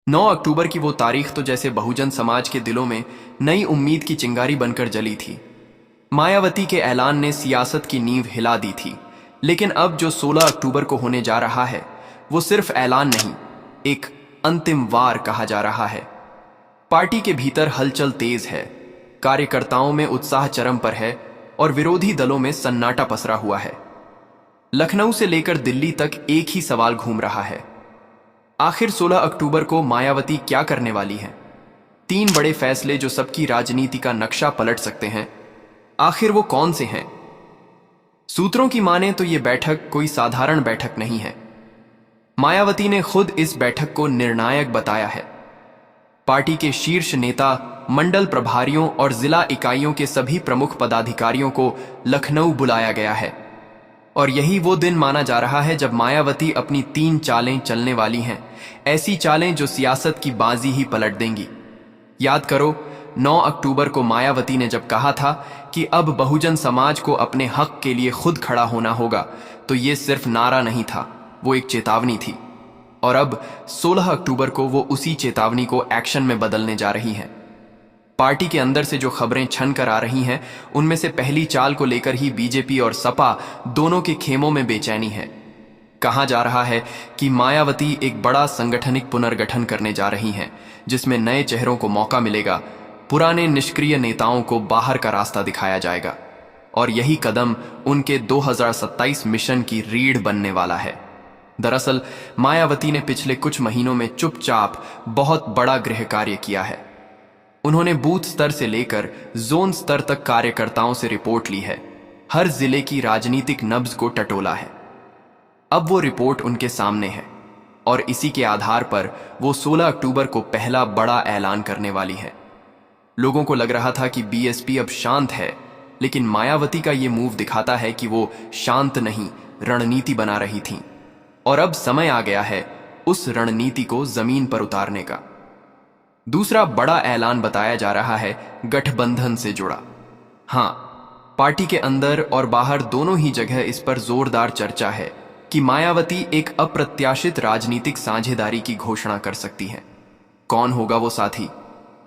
9 अक्टूबर की वो तारीख तो जैसे बहुजन समाज के दिलों में नई उम्मीद की चिंगारी बनकर जली थी। मायावती के ऐलान ने सियासत की नींव हिला दी थी। लेकिन अब जो 16 अक्टूबर को होने जा रहा है वो सिर्फ ऐलान नहीं, एक अंतिम वार कहा जा रहा है। पार्टी के भीतर हलचल तेज है, कार्यकर्ताओं में उत्साह चरम पर है और विरोधी दलों में सन्नाटा पसरा हुआ है। लखनऊ से लेकर दिल्ली तक एक ही सवाल घूम रहा है, आखिर 16 अक्टूबर को मायावती क्या करने वाली हैं? 3 बड़े फैसले जो सबकी राजनीति का नक्शा पलट सकते हैं, आखिर वो कौन से हैं? सूत्रों की माने तो ये बैठक कोई साधारण बैठक नहीं है। मायावती ने खुद इस बैठक को निर्णायक बताया है। पार्टी के शीर्ष नेता, मंडल प्रभारियों और जिला इकाइयों के सभी प्रमुख पदाधिकारियों को लखनऊ बुलाया गया है और यही वो दिन माना जा रहा है जब मायावती अपनी 3 चालें चलने वाली हैं, ऐसी चालें जो सियासत की बाजी ही पलट देंगी। याद करो, 9 अक्टूबर को मायावती ने जब कहा था कि अब बहुजन समाज को अपने हक के लिए खुद खड़ा होना होगा, तो ये सिर्फ नारा नहीं था, वो एक चेतावनी थी। और अब 16 अक्टूबर को वो उसी चेतावनी को एक्शन में बदलने जा रही हैं। पार्टी के अंदर से जो खबरें छन कर आ रही हैं, उनमें से पहली चाल को लेकर ही बीजेपी और सपा दोनों के खेमों में बेचैनी है। कहा जा रहा है कि मायावती एक बड़ा संगठनिक पुनर्गठन करने जा रही हैं, जिसमें नए चेहरों को मौका मिलेगा, पुराने निष्क्रिय नेताओं को बाहर का रास्ता दिखाया जाएगा और यही कदम उनके 2027 मिशन की रीढ़ बनने वाला है। दरअसल मायावती ने पिछले कुछ महीनों में चुपचाप बहुत बड़ा गृह कार्य किया है। उन्होंने बूथ स्तर से लेकर जोन स्तर तक कार्यकर्ताओं से रिपोर्ट ली है, हर जिले की राजनीतिक नब्ज को टटोला है। अब वो रिपोर्ट उनके सामने है और इसी के आधार पर वो 16 अक्टूबर को पहला बड़ा ऐलान करने वाली है। लोगों को लग रहा था कि बीएसपी अब शांत है, लेकिन मायावती का ये मूव दिखाता है कि वो शांत नहीं, रणनीति बना रही थीं और अब समय आ गया है उस रणनीति को जमीन पर उतारने का। दूसरा बड़ा ऐलान बताया जा रहा है गठबंधन से जुड़ा। हाँ, पार्टी के अंदर और बाहर दोनों ही जगह इस पर जोरदार चर्चा है कि मायावती एक अप्रत्याशित राजनीतिक साझेदारी की घोषणा कर सकती हैं। कौन होगा वो साथी?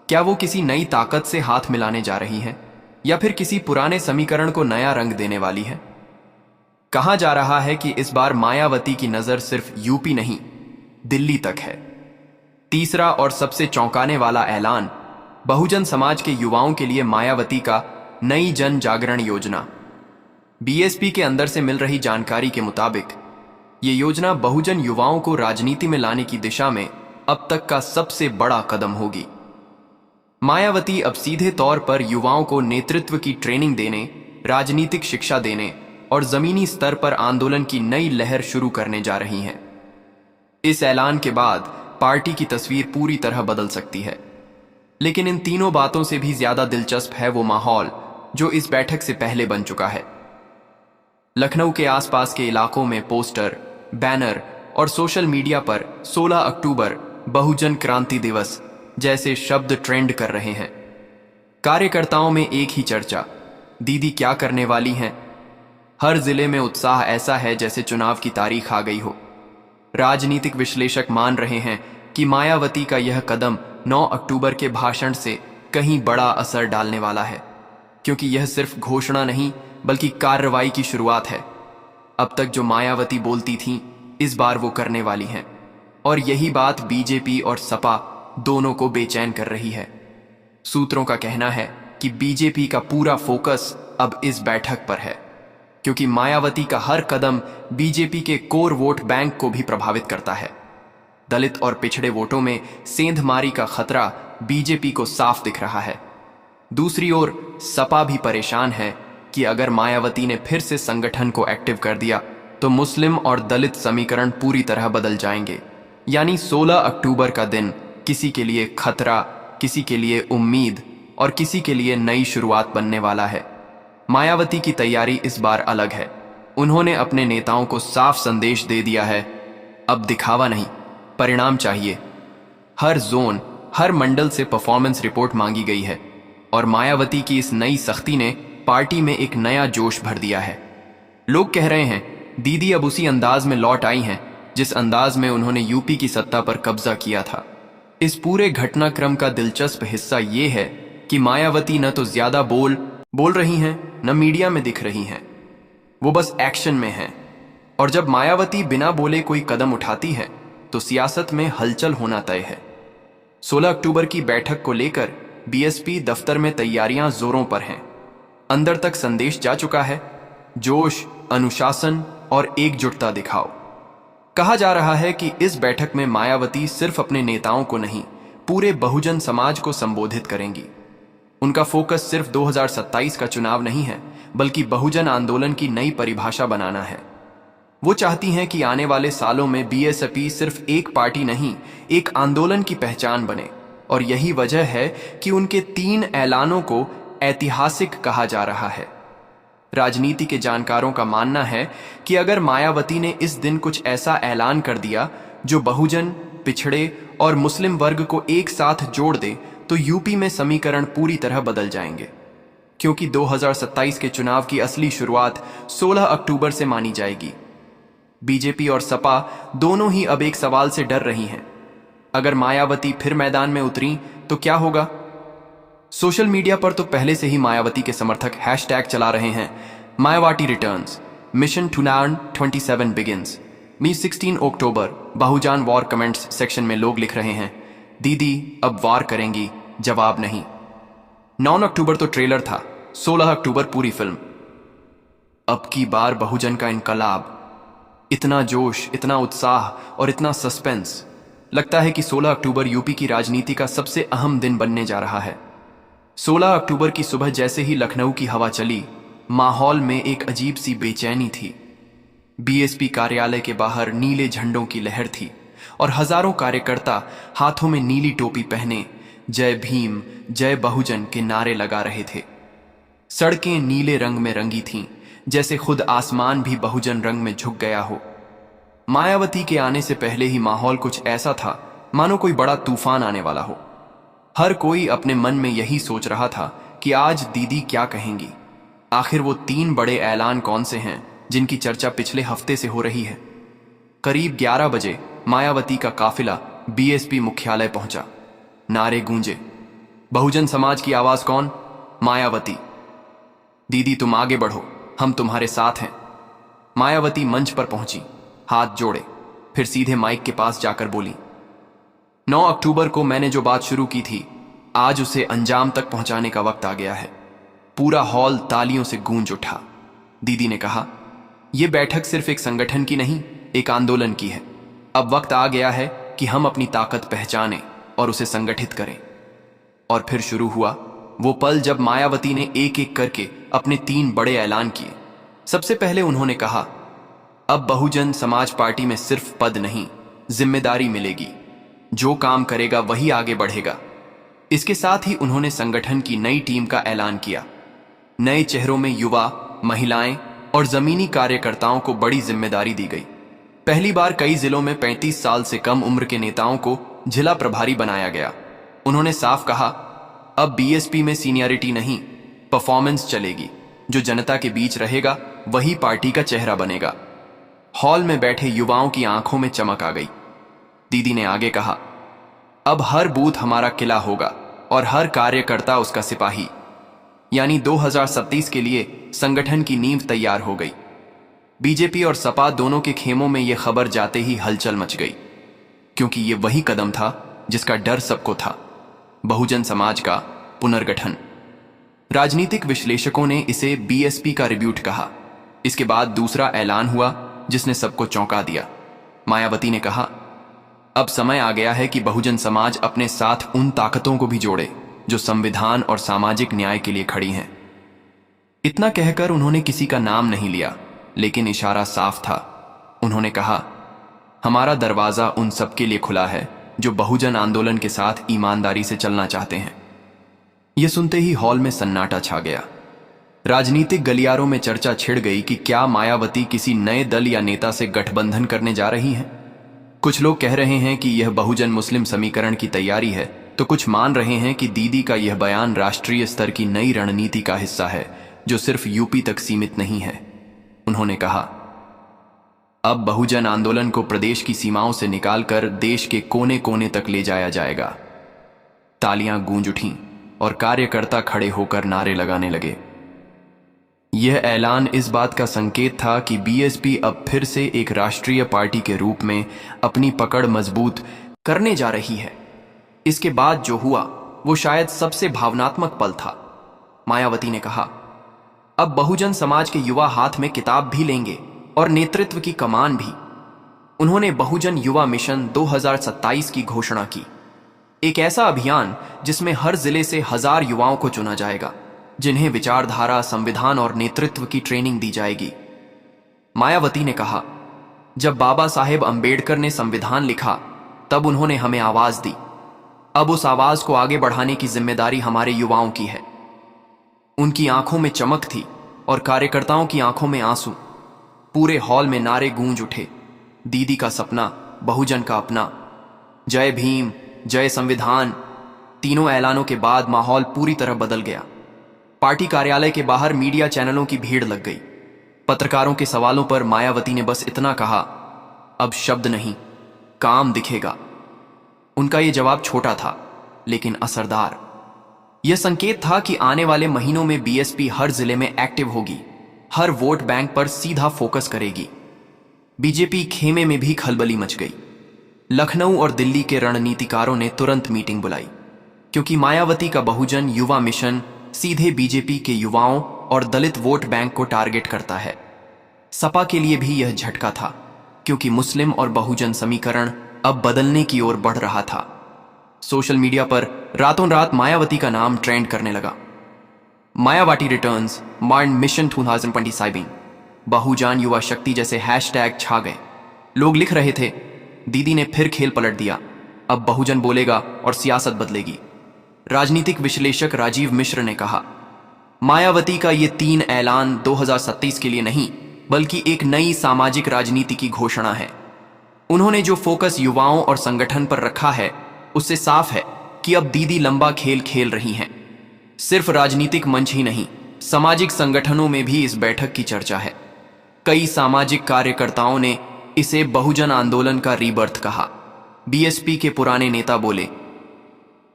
क्या वो किसी नई ताकत से हाथ मिलाने जा रही हैं या फिर किसी पुराने समीकरण को नया रंग देने वाली है? कहा जा रहा है कि इस बार मायावती की नजर सिर्फ यूपी नहीं, दिल्ली तक है। तीसरा और सबसे चौंकाने वाला ऐलान, बहुजन समाज के युवाओं के लिए मायावती का नई जन जागरण योजना। बीएसपी के अंदर से मिल रही जानकारी के मुताबिक ये योजना बहुजन युवाओं को राजनीति में लाने की दिशा में अब तक का सबसे बड़ा कदम होगी। मायावती अब सीधे तौर पर युवाओं को नेतृत्व की ट्रेनिंग देने, राजनीतिक शिक्षा देने और जमीनी स्तर पर आंदोलन की नई लहर शुरू करने जा रही हैं। इस ऐलान के बाद पार्टी की तस्वीर पूरी तरह बदल सकती है। लेकिन इन तीनों बातों से भी ज्यादा दिलचस्प है वो माहौल जो इस बैठक से पहले बन चुका है। लखनऊ के आसपास के इलाकों में पोस्टर, बैनर और सोशल मीडिया पर 16 अक्टूबर बहुजन क्रांति दिवस जैसे शब्द ट्रेंड कर रहे हैं। कार्यकर्ताओं में एक ही चर्चा, दीदी क्या करने वाली हैं? हर जिले में उत्साह ऐसा है जैसे चुनाव की तारीख आ गई हो। राजनीतिक विश्लेषक मान रहे हैं कि मायावती का यह कदम 9 अक्टूबर के भाषण से कहीं बड़ा असर डालने वाला है, क्योंकि यह सिर्फ घोषणा नहीं बल्कि कार्रवाई की शुरुआत है। अब तक जो मायावती बोलती थीं, इस बार वो करने वाली हैं और यही बात बीजेपी और सपा दोनों को बेचैन कर रही है। सूत्रों का कहना है कि बीजेपी का पूरा फोकस अब इस बैठक पर है, क्योंकि मायावती का हर कदम बीजेपी के कोर वोट बैंक को भी प्रभावित करता है। दलित और पिछड़े वोटों में सेंधमारी का खतरा बीजेपी को साफ दिख रहा है। दूसरी ओर सपा भी परेशान है कि अगर मायावती ने फिर से संगठन को एक्टिव कर दिया तो मुस्लिम और दलित समीकरण पूरी तरह बदल जाएंगे। यानी 16 अक्टूबर का दिन किसी के लिए खतरा, किसी के लिए उम्मीद और किसी के लिए नई शुरुआत बनने वाला है। मायावती की तैयारी इस बार अलग है। उन्होंने अपने नेताओं को साफ संदेश दे दिया है, अब दिखावा नहीं, परिणाम चाहिए। हर जोन, हर मंडल से परफॉर्मेंस रिपोर्ट मांगी गई है और मायावती की इस नई सख्ती ने पार्टी में एक नया जोश भर दिया है। लोग कह रहे हैं दीदी अब उसी अंदाज में लौट आई हैं जिस अंदाज में उन्होंने यूपी की सत्ता पर कब्जा किया था। इस पूरे घटनाक्रम का दिलचस्प हिस्सा ये है कि मायावती न तो ज्यादा बोल रही हैं, न मीडिया में दिख रही हैं। वो बस एक्शन में हैं। और जब मायावती बिना बोले कोई कदम उठाती है तो सियासत में हलचल होना तय है। 16 अक्टूबर की बैठक को लेकर बीएसपी दफ्तर में तैयारियां जोरों पर हैं। अंदर तक संदेश जा चुका है, जोश, अनुशासन और एकजुटता दिखाओ। कहा जा रहा है कि इस बैठक में मायावती सिर्फ अपने नेताओं को नहीं, पूरे बहुजन समाज को संबोधित करेंगी। उनका फोकस सिर्फ 2027 का चुनाव नहीं है, बल्कि बहुजन आंदोलन की नई परिभाषा बनाना है। वो चाहती हैं कि आने वाले सालों में बीएसपी सिर्फ एक पार्टी नहीं, एक आंदोलन की पहचान बने। और यही वजह है कि उनके 3 ऐलानों को ऐतिहासिक कहा जा रहा है। राजनीति के जानकारों का मानना है कि अगर मायावती ने इस दिन कुछ ऐसा ऐलान कर दिया जो बहुजन, पिछड़े और मुस्लिम वर्ग को एक साथ जोड़ दे, तो यूपी में समीकरण पूरी तरह बदल जाएंगे। क्योंकि 2027 के चुनाव की असली शुरुआत 16 अक्टूबर से मानी जाएगी। बीजेपी और सपा दोनों ही अब एक सवाल से डर रही हैं। अगर मायावती फिर मैदान में उतरी तो क्या होगा? सोशल मीडिया पर तो पहले से ही मायावती के समर्थक हैशटैग चला रहे हैं, मायावती रिटर्न्स, मिशन टूनान 27 बिगिंस, मी 16 अक्टूबर, बहुजान वॉर कमेंट्स सेक्शन में लोग लिख रहे हैं, दीदी अब वार करेंगी, जवाब नहीं। 9 अक्टूबर तो ट्रेलर था, 16 अक्टूबर पूरी फिल्म। अब की बार बहुजन का इनकलाब। इतना जोश, इतना उत्साह और इतना सस्पेंस। लगता है कि 16 अक्टूबर यूपी की राजनीति का सबसे अहम दिन बनने जा रहा है। 16 अक्टूबर की सुबह जैसे ही लखनऊ की हवा चली, माहौल में एक अजीब सी बेचैनी थी। बीएसपी कार्यालय के बाहर नीले झंडों की लहर थी और हजारों कार्यकर्ता हाथों में नीली टोपी पहने जय भीम, जय बहुजन के नारे लगा रहे थे। सड़कें नीले रंग में रंगी थीं, जैसे खुद आसमान भी बहुजन रंग में झुक गया हो। मायावती के आने से पहले ही माहौल कुछ ऐसा था मानो कोई बड़ा तूफान आने वाला हो। हर कोई अपने मन में यही सोच रहा था कि आज दीदी क्या कहेंगी। आखिर वो 3 बड़े ऐलान कौन से हैं जिनकी चर्चा पिछले हफ्ते से हो रही है। करीब 11 बजे मायावती का काफिला बीएसपी मुख्यालय पहुंचा। नारे गूंजे, बहुजन समाज की आवाज कौन? मायावती। दीदी तुम आगे बढ़ो, हम तुम्हारे साथ हैं। मायावती मंच पर पहुंची, हाथ जोड़े, फिर सीधे माइक के पास जाकर बोली, 9 अक्टूबर को मैंने जो बात शुरू की थी, आज उसे अंजाम तक पहुंचाने का वक्त आ गया है। पूरा हॉल तालियों से गूंज उठा। दीदी ने कहा, यह बैठक सिर्फ एक संगठन की नहीं, एक आंदोलन की है। अब वक्त आ गया है कि हम अपनी ताकत पहचानें और उसे संगठित करें। और फिर शुरू हुआ वो पल जब मायावती ने एक एक करके अपने 3 बड़े ऐलान किए। सबसे पहले उन्होंने कहा, अब बहुजन समाज पार्टी में सिर्फ पद नहीं, जिम्मेदारी मिलेगी। जो काम करेगा वही आगे बढ़ेगा। इसके साथ ही उन्होंने संगठन की नई टीम का ऐलान किया। नए चेहरों में युवा, महिलाएं और जमीनी कार्यकर्ताओं को बड़ी जिम्मेदारी दी गई। पहली बार कई जिलों में 35 साल से कम उम्र के नेताओं को जिला प्रभारी बनाया गया। उन्होंने साफ कहा, अब बीएसपी में सीनियरिटी नहीं, परफॉर्मेंस चलेगी। जो जनता के बीच रहेगा वही पार्टी का चेहरा बनेगा। हॉल में बैठे युवाओं की आंखों में चमक आ गई। दीदी ने आगे कहा, अब हर बूथ हमारा किला होगा और हर कार्यकर्ता उसका सिपाही। यानी 2027 के लिए संगठन की नींव तैयार हो गई। बीजेपी और सपा दोनों के खेमों में यह खबर जाते ही हलचल मच गई, क्योंकि यह वही कदम था जिसका डर सबको था, बहुजन समाज का पुनर्गठन। राजनीतिक विश्लेषकों ने इसे बीएसपी का रिब्यूट कहा। इसके बाद दूसरा ऐलान हुआ जिसने सबको चौंका दिया। मायावती ने कहा, अब समय आ गया है कि बहुजन समाज अपने साथ उन ताकतों को भी जोड़े जो संविधान और सामाजिक न्याय के लिए खड़ी हैं। इतना कहकर उन्होंने किसी का नाम नहीं लिया, लेकिन इशारा साफ था। उन्होंने कहा, हमारा दरवाजा उन सबके लिए खुला है जो बहुजन आंदोलन के साथ ईमानदारी से चलना चाहते हैं। यह सुनते ही हॉल में सन्नाटा छा गया। राजनीतिक गलियारों में चर्चा छिड़ गई कि क्या मायावती किसी नए दल या नेता से गठबंधन करने जा रही हैं। कुछ लोग कह रहे हैं कि यह बहुजन मुस्लिम समीकरण की तैयारी है, तो कुछ मान रहे हैं कि दीदी का यह बयान राष्ट्रीय स्तर की नई रणनीति का हिस्सा है जो सिर्फ यूपी तक सीमित नहीं है। उन्होंने कहा, अब बहुजन आंदोलन को प्रदेश की सीमाओं से निकालकर देश के कोने कोने तक ले जाया जाएगा। तालियां गूंज उठीं और कार्यकर्ता खड़े होकर नारे लगाने लगे। यह ऐलान इस बात का संकेत था कि बीएसपी अब फिर से एक राष्ट्रीय पार्टी के रूप में अपनी पकड़ मजबूत करने जा रही है। इसके बाद जो हुआ वो शायद सबसे भावनात्मक पल था। मायावती ने कहा, अब बहुजन समाज के युवा हाथ में किताब भी लेंगे और नेतृत्व की कमान भी। उन्होंने बहुजन युवा मिशन 2027 की घोषणा की, एक ऐसा अभियान जिसमें हर जिले से 1000 युवाओं को चुना जाएगा, जिन्हें विचारधारा, संविधान और नेतृत्व की ट्रेनिंग दी जाएगी। मायावती ने कहा, जब बाबा साहेब अंबेडकर ने संविधान लिखा तब उन्होंने हमें आवाज दी। अब उस आवाज को आगे बढ़ाने की जिम्मेदारी हमारे युवाओं की है। उनकी आंखों में चमक थी और कार्यकर्ताओं की आंखों में आंसू। पूरे हॉल में नारे गूंज उठे, दीदी का सपना, बहुजन का अपना, जय भीम, जय संविधान। तीनों ऐलानों के बाद माहौल पूरी तरह बदल गया। पार्टी कार्यालय के बाहर मीडिया चैनलों की भीड़ लग गई। पत्रकारों के सवालों पर मायावती ने बस इतना कहा, अब शब्द नहीं, काम दिखेगा। उनका यह जवाब छोटा था लेकिन असरदार। यह संकेत था कि आने वाले महीनों में बीएसपी हर जिले में एक्टिव होगी, हर वोट बैंक पर सीधा फोकस करेगी। बीजेपी खेमे में भी खलबली मच गई। लखनऊ और दिल्ली के रणनीतिकारों ने तुरंत मीटिंग बुलाई, क्योंकि मायावती का बहुजन युवा मिशन सीधे बीजेपी के युवाओं और दलित वोट बैंक को टारगेट करता है। सपा के लिए भी यह झटका था, क्योंकि मुस्लिम और बहुजन समीकरण अब बदलने की ओर बढ़ रहा था। सोशल मीडिया पर रातों रात मायावती का नाम ट्रेंड करने लगा। मायावती रिटर्न्स, मार्न मिशन 2027, बहुजन युवा शक्ति जैसे हैशटैग छा गए। लोग लिख रहे थे, दीदी ने फिर खेल पलट दिया, अब बहुजन बोलेगा और सियासत बदलेगी। राजनीतिक विश्लेषक राजीव मिश्र ने कहा, मायावती का ये 3 ऐलान 2027 के लिए नहीं, बल्कि एक नई सामाजिक राजनीति की घोषणा है। उन्होंने जो फोकस युवाओं और संगठन पर रखा है, उससे साफ है कि अब दीदी लंबा खेल खेल रही हैं। सिर्फ राजनीतिक मंच ही नहीं, सामाजिक संगठनों में भी इस बैठक की चर्चा है। कई सामाजिक कार्यकर्ताओं ने इसे बहुजन आंदोलन का रीबर्थ कहा। बीएसपी के पुराने नेता बोले,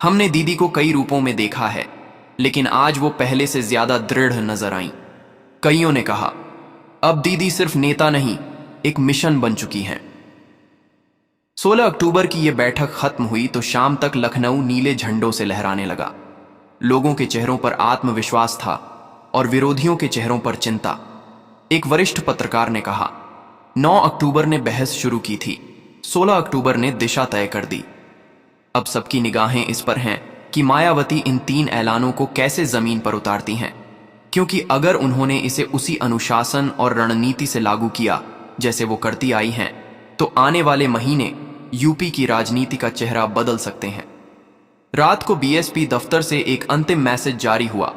हमने दीदी को कई रूपों में देखा है, लेकिन आज वो पहले से ज्यादा दृढ़ नजर आईं। कईयों ने कहा, अब दीदी सिर्फ नेता नहीं, एक मिशन बन चुकी हैं। 16 अक्टूबर की यह बैठक खत्म हुई तो शाम तक लखनऊ नीले झंडों से लहराने लगा। लोगों के चेहरों पर आत्मविश्वास था और विरोधियों के चेहरों पर चिंता। एक वरिष्ठ पत्रकार ने कहा, 9 अक्टूबर ने बहस शुरू की थी, 16 अक्टूबर ने दिशा तय कर दी। अब सबकी निगाहें इस पर हैं कि मायावती इन 3 ऐलानों को कैसे जमीन पर उतारती हैं, क्योंकि अगर उन्होंने इसे उसी अनुशासन और रणनीति से लागू किया जैसे वो करती आई हैं, तो आने वाले महीने यूपी की राजनीति का चेहरा बदल सकते हैं। रात को बीएसपी दफ्तर से एक अंतिम मैसेज जारी हुआ,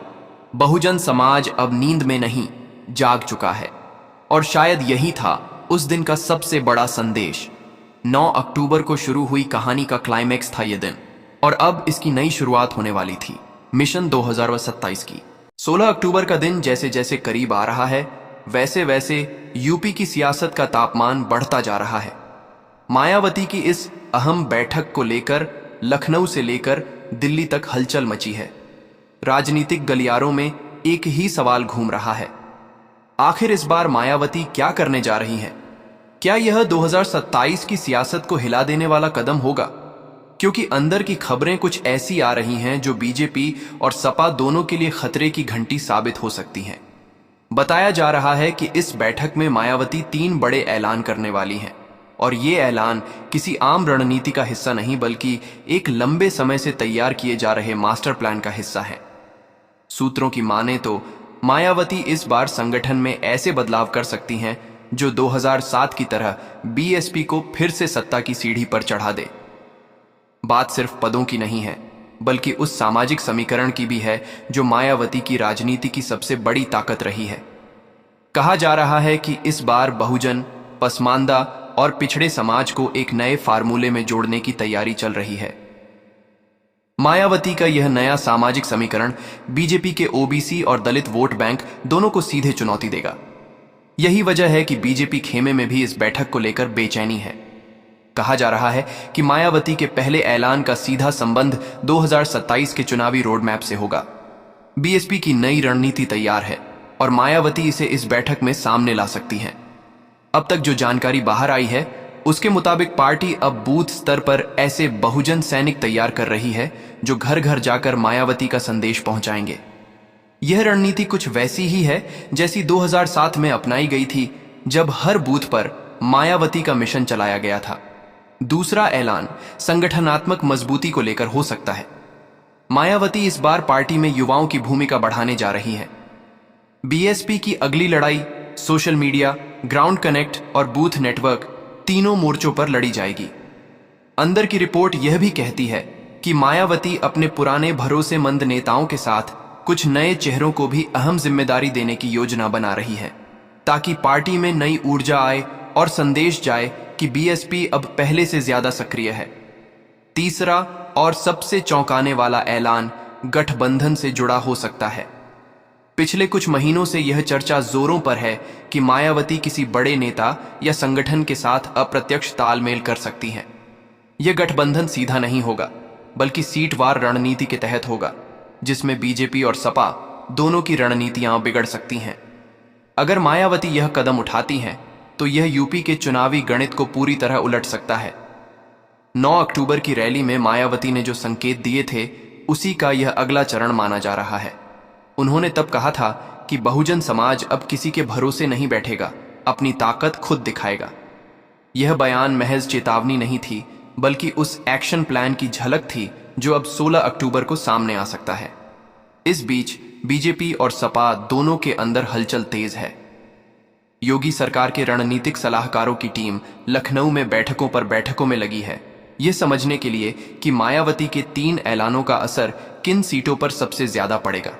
बहुजन समाज अब नींद में नहीं, जाग चुका है। और शायद यही था उस दिन का सबसे बड़ा संदेश। 9 अक्टूबर को शुरू हुई कहानी का क्लाइमैक्स था यह दिन, और अब इसकी नई शुरुआत होने वाली थी, मिशन 2027 की। 16 अक्टूबर का दिन जैसे जैसे करीब आ रहा है, वैसे वैसे यूपी की सियासत का तापमान बढ़ता जा रहा है। मायावती की इस अहम बैठक को लेकर लखनऊ से लेकर दिल्ली तक हलचल मची है। राजनीतिक गलियारों में एक ही सवाल घूम रहा है, आखिर इस बार मायावती क्या करने जा रही हैं? क्या यह 2027 की सियासत को हिला देने वाला कदम होगा? क्योंकि अंदर की खबरें कुछ ऐसी आ रही हैं जो बीजेपी और सपा दोनों के लिए खतरे की घंटी साबित हो सकती हैं। बताया जा रहा है कि इस बैठक में मायावती 3 बड़े ऐलान करने वाली हैं, और ये ऐलान किसी आम रणनीति का हिस्सा नहीं, बल्कि एक लंबे समय से तैयार किए जा रहे मास्टर प्लान का हिस्सा है। सूत्रों की माने तो मायावती इस बार संगठन में ऐसे बदलाव कर सकती हैं जो 2007 की तरह बीएसपी को फिर से सत्ता की सीढ़ी पर चढ़ा दे। बात सिर्फ पदों की नहीं है, बल्कि उस सामाजिक समीकरण की भी है जो मायावती की राजनीति की सबसे बड़ी ताकत रही है। कहा जा रहा है कि इस बार बहुजन, पसमानदा और पिछड़े समाज को एक नए फार्मूले में जोड़ने की तैयारी चल रही है। मायावती का यह नया सामाजिक समीकरण बीजेपी के ओबीसी और दलित वोट बैंक दोनों को सीधे चुनौती देगा। यही वजह है कि बीजेपी खेमे में भी इस बैठक को लेकर बेचैनी है। कहा जा रहा है कि मायावती के पहले ऐलान का सीधा संबंध 2027 के चुनावी रोड मैप से होगा। बीएसपी की नई रणनीति तैयार है और मायावती इसे इस बैठक में सामने ला सकती हैं। अब तक जो जानकारी बाहर आई है उसके मुताबिक पार्टी अब बूथ स्तर पर ऐसे बहुजन सैनिक तैयार कर रही है जो घर घर जाकर मायावती का संदेश पहुंचाएंगे। यह रणनीति कुछ वैसी ही है जैसी 2007 में अपनाई गई थी, जब हर बूथ पर मायावती का मिशन चलाया गया था। दूसरा ऐलान संगठनात्मक मजबूती को लेकर हो सकता है। मायावती इस बार पार्टी में युवाओं की भूमिका बढ़ाने जा रही है। बीएसपी की अगली लड़ाई सोशल मीडिया, ग्राउंड कनेक्ट और बूथ नेटवर्क तीनों मोर्चों पर लड़ी जाएगी। अंदर की रिपोर्ट यह भी कहती है कि मायावती अपने पुराने भरोसेमंद नेताओं के साथ कुछ नए चेहरों को भी अहम जिम्मेदारी देने की योजना बना रही है, ताकि पार्टी में नई ऊर्जा आए और संदेश जाए कि बीएसपी अब पहले से ज्यादा सक्रिय है। तीसरा और सबसे चौंकाने वाला ऐलान गठबंधन से जुड़ा हो सकता है। पिछले कुछ महीनों से यह चर्चा जोरों पर है कि मायावती किसी बड़े नेता या संगठन के साथ अप्रत्यक्ष तालमेल कर सकती हैं। यह गठबंधन सीधा नहीं होगा, बल्कि सीटवार रणनीति के तहत होगा, जिसमें बीजेपी और सपा दोनों की रणनीतियां बिगड़ सकती हैं। अगर मायावती यह कदम उठाती हैं तो यह यूपी के चुनावी गणित को पूरी तरह उलट सकता है। 9 अक्टूबर की रैली में मायावती ने जो संकेत दिए थे उसी का यह अगला चरण माना जा रहा है। उन्होंने तब कहा था कि बहुजन समाज अब किसी के भरोसे नहीं बैठेगा, अपनी ताकत खुद दिखाएगा। यह बयान महज चेतावनी नहीं थी, बल्कि उस एक्शन प्लान की झलक थी जो अब 16 अक्टूबर को सामने आ सकता है। इस बीच बीजेपी और सपा दोनों के अंदर हलचल तेज है। योगी सरकार के रणनीतिक सलाहकारों की टीम लखनऊ में बैठकों में लगी है, यह समझने के लिए कि मायावती के 3 ऐलानों का असर किन सीटों पर सबसे ज्यादा पड़ेगा।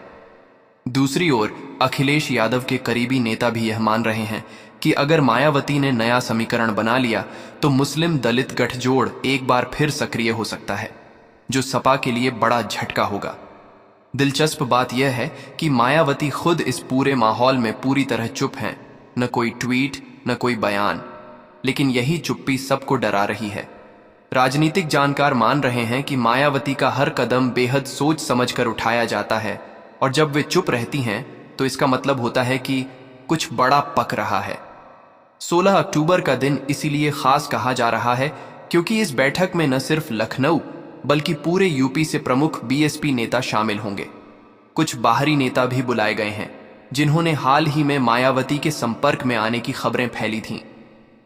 दूसरी ओर अखिलेश यादव के करीबी नेता भी यह मान रहे हैं कि अगर मायावती ने नया समीकरण बना लिया तो मुस्लिम दलित गठजोड़ एक बार फिर सक्रिय हो सकता है, जो सपा के लिए बड़ा झटका होगा। दिलचस्प बात यह है कि मायावती खुद इस पूरे माहौल में पूरी तरह चुप हैं, न कोई ट्वीट, न कोई बयान, लेकिन यही चुप्पी सबको डरा रही है। राजनीतिक जानकार मान रहे हैं कि मायावती का हर कदम बेहद सोच समझकर उठाया जाता है, और जब वे चुप रहती हैं तो इसका मतलब होता है कि कुछ बड़ा पक रहा है। 16 अक्टूबर का दिन इसीलिए खास कहा जा रहा है क्योंकि इस बैठक में न सिर्फ लखनऊ बल्कि पूरे यूपी से प्रमुख बीएसपी नेता शामिल होंगे। कुछ बाहरी नेता भी बुलाए गए हैं जिन्होंने हाल ही में मायावती के संपर्क में आने की खबरें फैली थीं।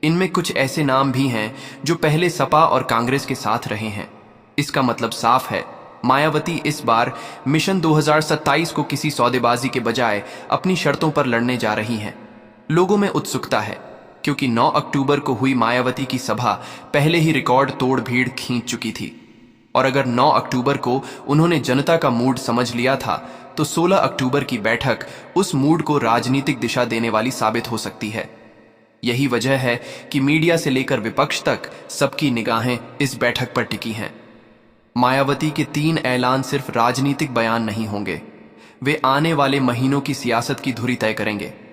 इनमें कुछ ऐसे नाम भी हैं जो पहले सपा और कांग्रेस के साथ रहे हैं। इसका मतलब साफ है, मायावती इस बार मिशन 2027 को किसी सौदेबाजी के बजाय अपनी शर्तों पर लड़ने जा रही हैं। लोगों में उत्सुकता है क्योंकि 9 अक्टूबर को हुई मायावती की सभा पहले ही रिकॉर्ड तोड़ भीड़ खींच चुकी थी, और अगर 9 अक्टूबर को उन्होंने जनता का मूड समझ लिया था तो 16 अक्टूबर की बैठक उस मूड को राजनीतिक दिशा देने वाली साबित हो सकती है। यही वजह है कि मीडिया से लेकर विपक्ष तक सबकी निगाहें इस बैठक पर टिकी हैं। मायावती के 3 ऐलान सिर्फ राजनीतिक बयान नहीं होंगे, वे आने वाले महीनों की सियासत की धुरी तय करेंगे।